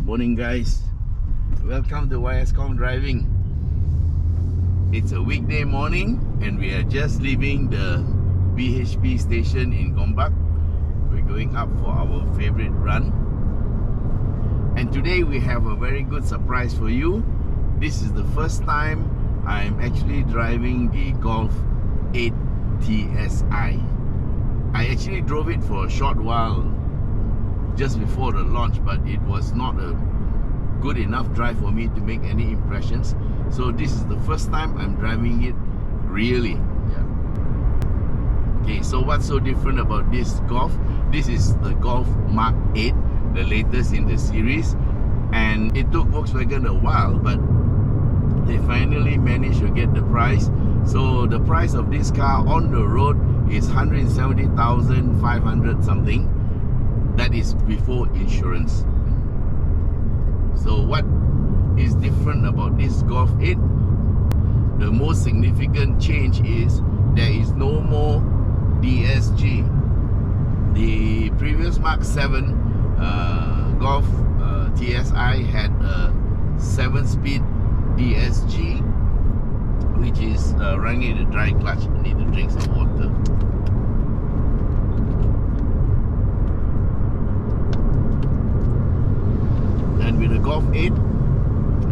Morning guys, welcome to YS Khong Driving. It's a weekday morning and we are just leaving the BHP station in Gombak. We're going up for our favorite run, and today we have a very good surprise for you. This is the first time I'm actually driving the Golf 8 TSI. I actually drove it for a short while just before the launch, but it was not a good enough drive for me to make any impressions. So this is the first time I'm driving it really. Okay, so what's so different about this Golf? This is the Golf Mark 8, the latest in the series, and it took Volkswagen a while, but they finally managed to get the price. So the price of this car on the road is 170,500 something. That is before insurance. So what is different about this Golf 8? The most significant change is there is no more DSG. The previous Mark 7 Golf TSI had a 7-speed DSG, which is running the dry clutch. I need to drink some water. And with the Golf 8,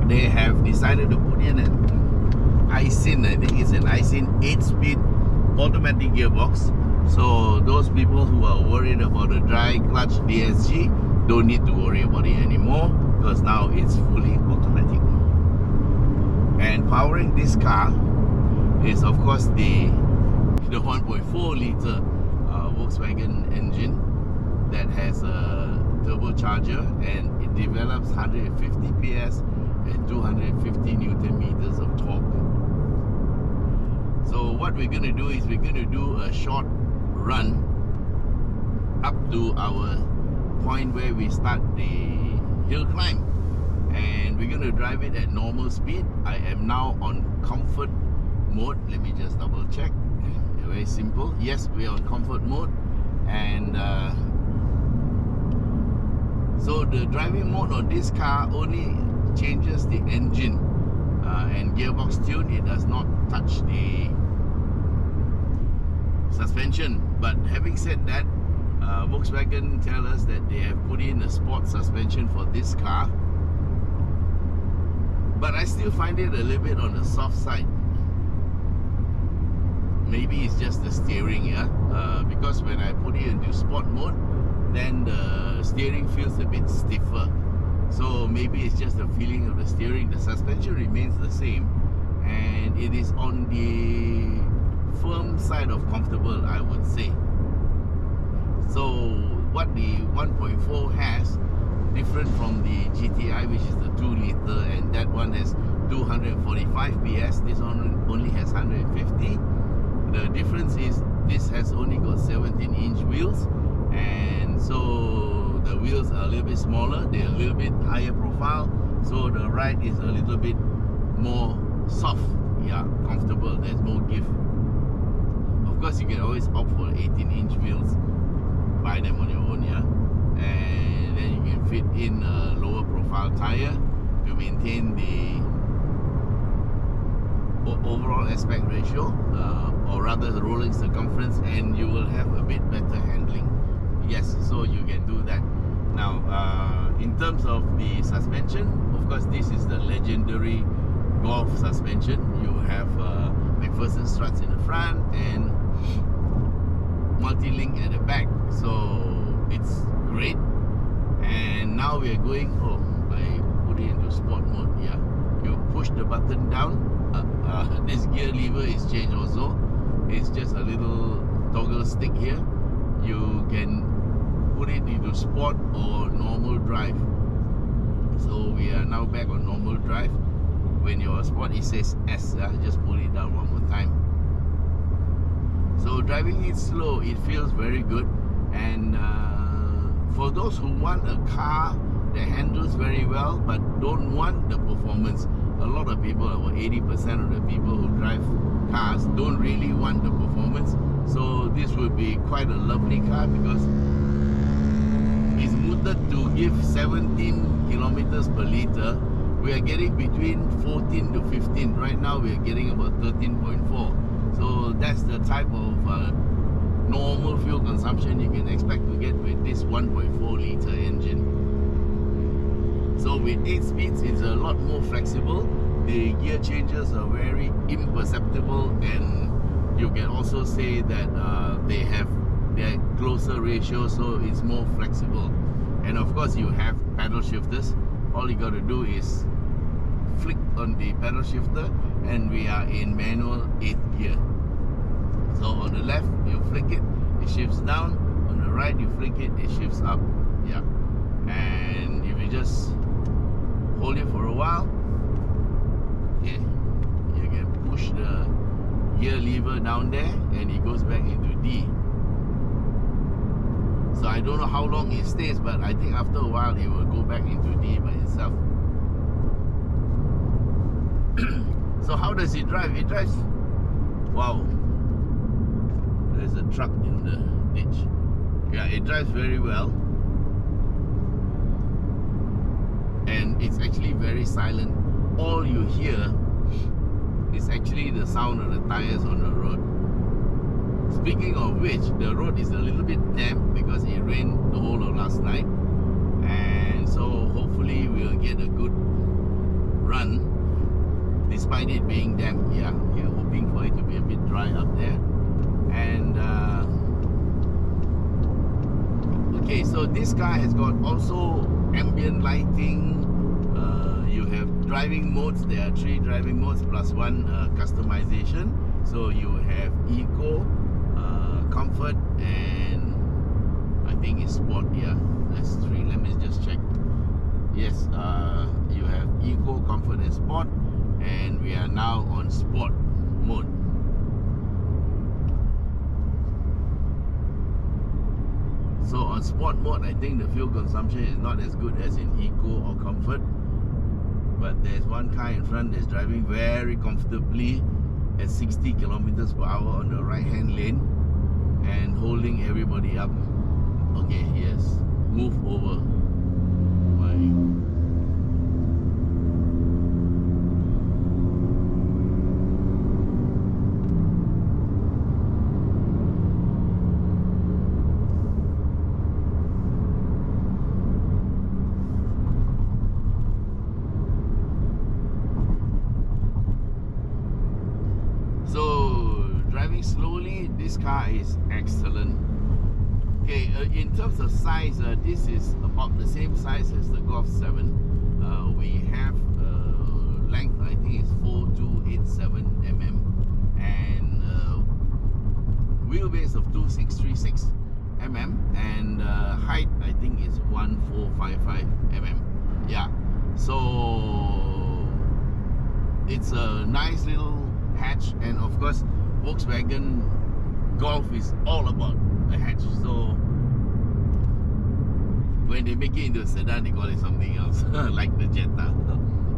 they have decided to put in an ISIN. I think it's an ISIN 8-speed automatic gearbox. So those people who are worried about the dry clutch DSG don't need to worry about it anymore, because now it's fully automatic. And powering this car is of course the 1.4 liter Volkswagen engine that has a turbocharger, and it develops 150 PS and 250 Newton meters of torque. So what we're going to do is we're going to do a short run up to our point where we start the hill climb, and we're going to drive it at normal speed. I am now on comfort mode. Let me just double check. Very simple. Yes, we are on comfort mode, and so the driving mode on this car only changes the engine and gearbox tune. It does not touch the suspension. But having said that, Volkswagen tell us that they have put in a sport suspension for this car, but I still find it a little bit on the soft side. Maybe it's just the steering, because when I put it into sport mode, then the steering feels a bit stiffer. So maybe it's just the feeling of the steering. The suspension remains the same, and it is on the firm side of comfortable, I would say. So what the 1.4 has, different from the GTI, which is the 2 liter, and that one has 245 PS, this one only has 150. The difference is this has only got 17-inch wheels, and so the wheels are a little bit smaller, they're a little bit higher profile, so the ride is a little bit more soft, comfortable. There's more give. Of course, you can always opt for 18-inch wheels, buy them on your own, and then you can fit in a lower profile tire to maintain the overall aspect ratio, or rather the rolling circumference, and you will have a bit better handling. Yes, so you can do that. Now, in terms of the suspension, of course, this is the legendary Golf suspension. You have McPherson struts in the front and multi-link at the back, so it's great. And now we are going, I put it into sport mode. You push the button down. This gear lever is changed also. It's just a little toggle stick here. You can put it into sport or normal drive. So we are now back on normal drive. When you're sport, it says S. Just pull it down one more time. So driving it slow, it feels very good. And for those who want a car that handles very well but don't want the performance, a lot of people, about 80% of the people who drive cars don't really want the performance. So this would be quite a lovely car, because is mooted to give 17 kilometers per liter. We are getting between 14 to 15. Right now we are getting about 13.4. So that's the type of normal fuel consumption you can expect to get with this 1.4 liter engine. So with 8 speeds, it's a lot more flexible. The gear changes are very imperceptible, and you can also say that they have their closer ratio, so it's more flexible. And of course you have paddle shifters. All you got to do is flick on the pedal shifter and we are in manual 8th gear. So on the left you flick it, it shifts down. On the right you flick it, it shifts up. Yeah. And if you just hold it for a while, okay, you can push the gear lever down there and it goes back into D. So I don't know how long it stays, but I think after a while it will go back into D by itself. So how does it drive? It drives, wow, there's a truck in the ditch. Yeah, it drives very well. And it's actually very silent. All you hear is actually the sound of the tires on the road. Speaking of which, the road is a little bit damp because it rained the whole of last night, and so hopefully we'll get a good run despite it being damp. Yeah, we're hoping for it to be a bit dry up there. And okay, so this car has got also ambient lighting. You have driving modes. There are 3 driving modes plus 1 customization. So you have Eco, Comfort, and I think it's Sport. Yeah, that's 3. Let me just check. Yes, you have Eco, Comfort, and Sport, and we are now on Sport mode. So on Sport mode, I think the fuel consumption is not as good as in Eco or Comfort, but there's one car in front that's driving very comfortably at 60 kilometers per hour on the right hand lane and holding everybody up. Okay, yes, move over. Slowly, this car is excellent. Okay, in terms of size, this is about the same size as the Golf 7. We have length, I think it's 4287 mm, and wheelbase of 2636 mm, and height I think is 1455 mm. Yeah, so it's a nice little hatch, and of course Volkswagen Golf is all about a hatch. So when they make it into a sedan, they call it something else, like the Jetta.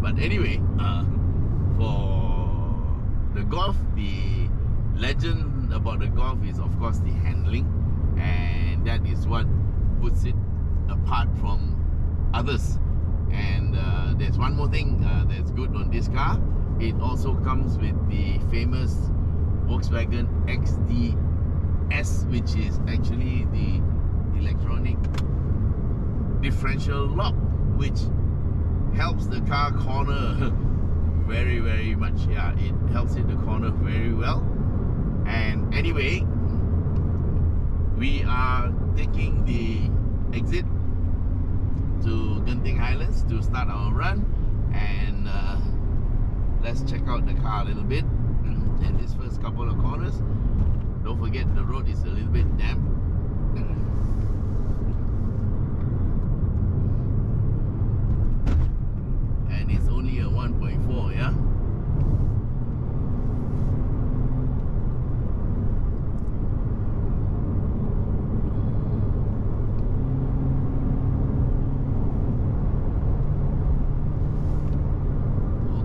But anyway, for the Golf, the legend about the Golf is of course the handling, and that is what puts it apart from others. And there's one more thing that's good on this car. It also comes with the famous Volkswagen XDS, which is actually the electronic differential lock, which helps the car corner very, very much. Yeah, it helps it to corner very well. And anyway, we are taking the exit to Genting Highlands to start our run, and let's check out the car a little bit. In this first couple of corners, don't forget the road is a little bit damp. And it's only a 1.4, yeah?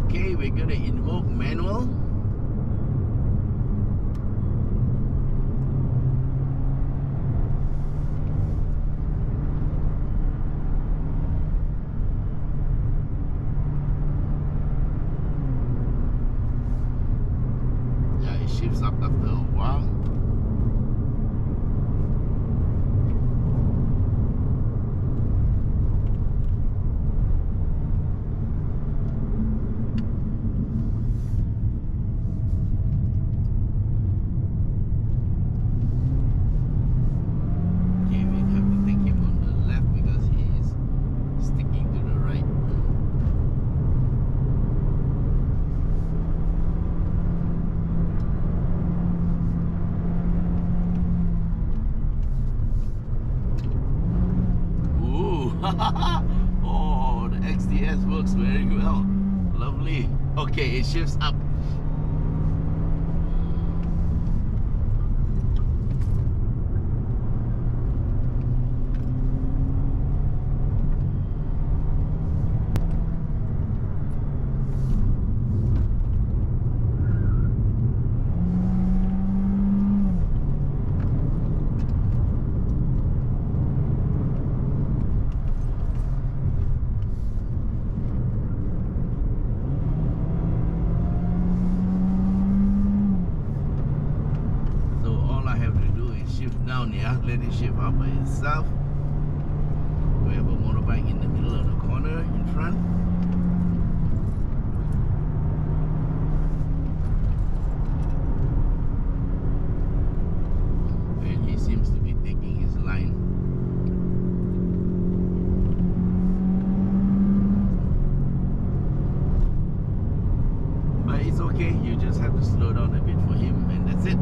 Okay, we're gonna invoke manual. shifts up after a while. Okay, we have to take him on the left because he is sticking to the right. Oh, the XDS works very well. Lovely. Okay, it shifts up. Shift down, yeah, let it shift up by itself. We have a motorbike in the middle of the corner in front. And he seems to be taking his line. But it's okay, you just have to slow down a bit for him and that's it.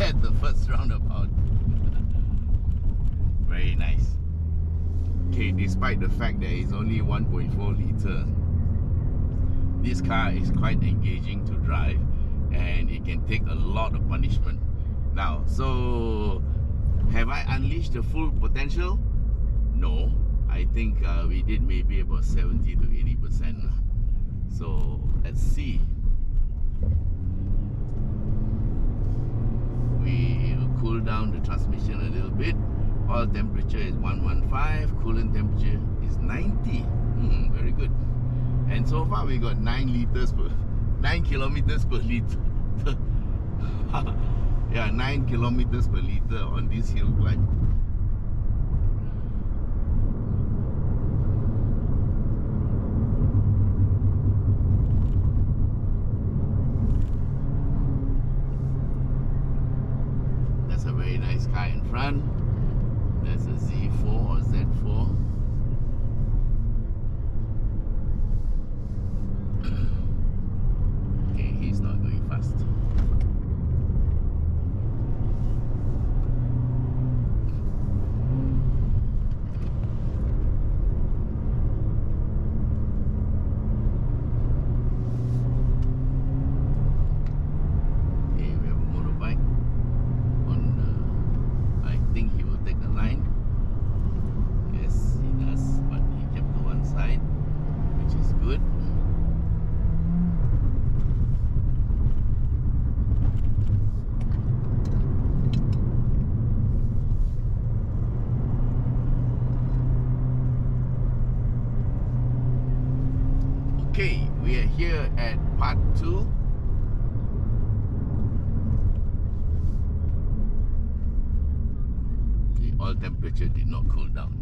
at the first roundabout. Very nice. Okay, despite the fact that it's only 1.4 liter, this car is quite engaging to drive, and it can take a lot of punishment. Now, so have I unleashed the full potential? No, I think we did maybe about 70 to 80%. So let's see. We will cool down the transmission a little bit. Oil temperature is 115, coolant temperature is 90. Very good. And so far we got 9 kilometers per liter. Yeah, 9 kilometers per liter on this hill climb. That's a very nice car in front. That's a Z4 or Z4. Okay, he's not going fast. Okay, we are here at part 2. The oil temperature did not cool down.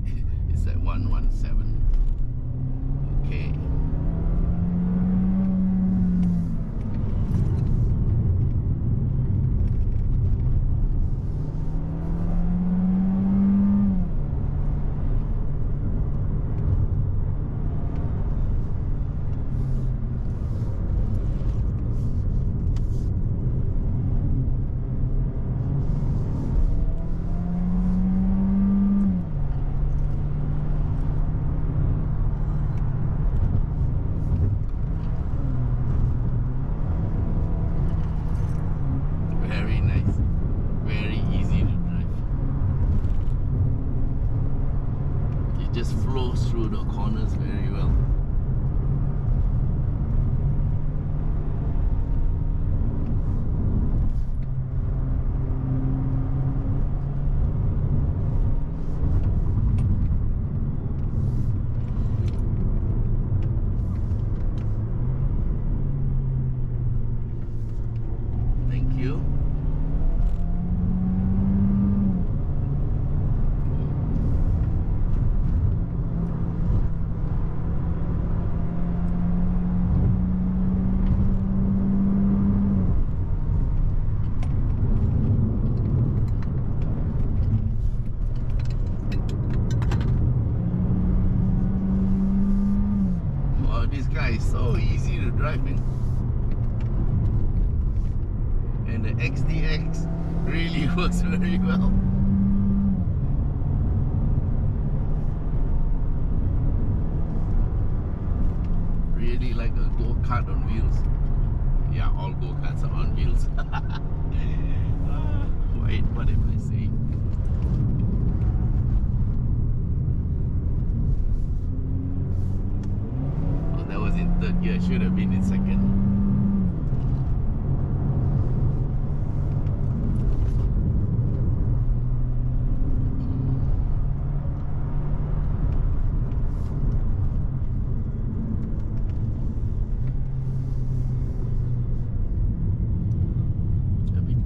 It's at 117. Okay. Just flows through the corners very well. Thank you. This guy is so easy to drive in, and the XDX really works very well. Really like a go-kart on wheels. Yeah, all go-karts are on wheels. Wait, what am I saying? In third gear, should have been in second. A bit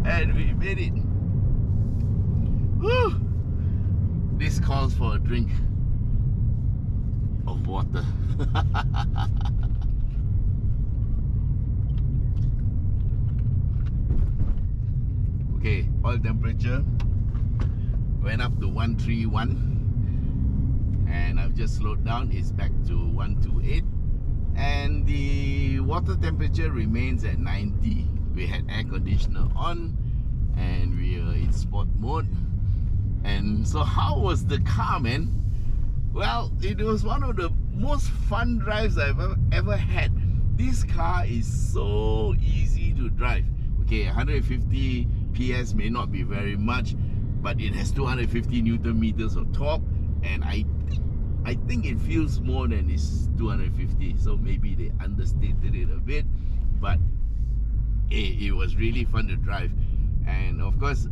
And we made it. Woo! This calls for a drink of water. Okay, oil temperature went up to 131 and I've just slowed down. It's back to 128 and the water temperature remains at 90. We had air conditioner on and we are in sport mode. And so how was the car, man? Well, it was one of the most fun drives I've ever had. This car is so easy to drive. Okay, 150 PS may not be very much, but it has 250 Newton meters of torque, and I think it feels more than it's 250. So maybe they understated it a bit, but it was really fun to drive. And of course,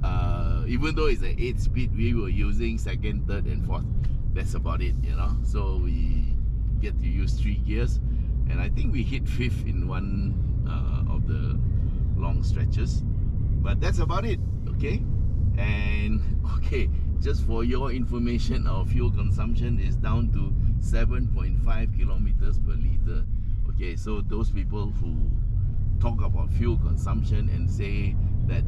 even though it's an 8-speed, we were using second, third, and fourth. That's about it, you know. So we get to use 3 gears, and I think we hit 5th in one of the long stretches. But that's about it, okay? And okay, just for your information, our fuel consumption is down to 7.5 kilometers per liter. Okay, so those people who talk about fuel consumption and say that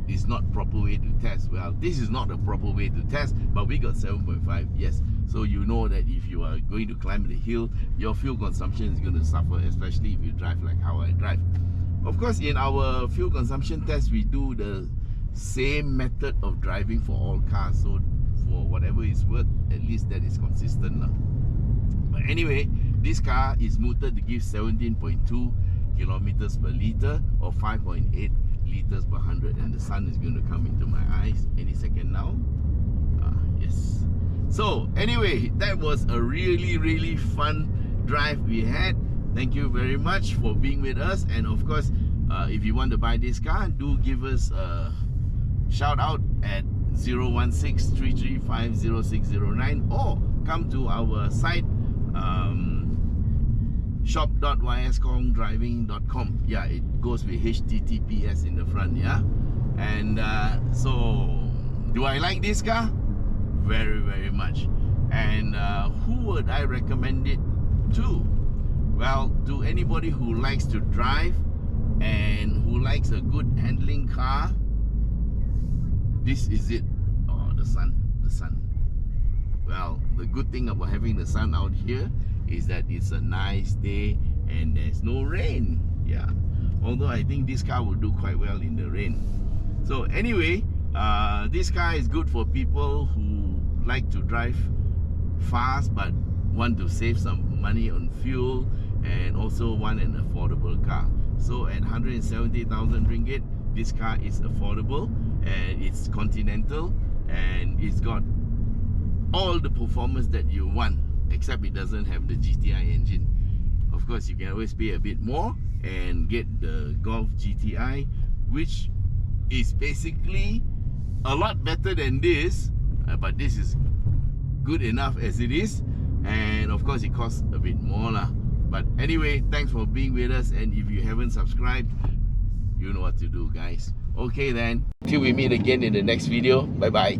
it's not proper way to test, well, this is not a proper way to test, but we got 7.5, yes. So you know that if you are going to climb the hill, your fuel consumption is going to suffer, especially if you drive like how I drive. Of course, in our fuel consumption test, we do the same method of driving for all cars. So for whatever it's worth, at least that is consistent. But anyway, this car is mooted to give 17.2 kilometers per liter or 5.8 liters per 100, and the sun is going to come into my eyes any second now. Yes. So anyway, that was a really fun drive we had. Thank you very much for being with us, and of course, if you want to buy this car, do give us a shout out at 016-335-0609 or come to our site, shop.yskhongdriving.com. Yeah, it goes with HTTPS in the front, yeah. And so, do I like this car? Very much. And who would I recommend it to? Well, to anybody who likes to drive and who likes a good handling car, this is it. Oh, the sun. Well, the good thing about having the sun out here is that it's a nice day and there's no rain. Yeah, although I think this car will do quite well in the rain. So anyway, this car is good for people who like to drive fast but want to save some money on fuel and also want an affordable car. So at 170,000 ringgit, this car is affordable and it's continental and it's got all the performance that you want, except it doesn't have the GTI engine. Of course, you can always pay a bit more and get the Golf GTI, which is basically a lot better than this, but this is good enough as it is, and of course it costs a bit more lah. But anyway, thanks for being with us, and if you haven't subscribed, you know what to do, guys. Okay then, till we meet again in the next video. Bye bye.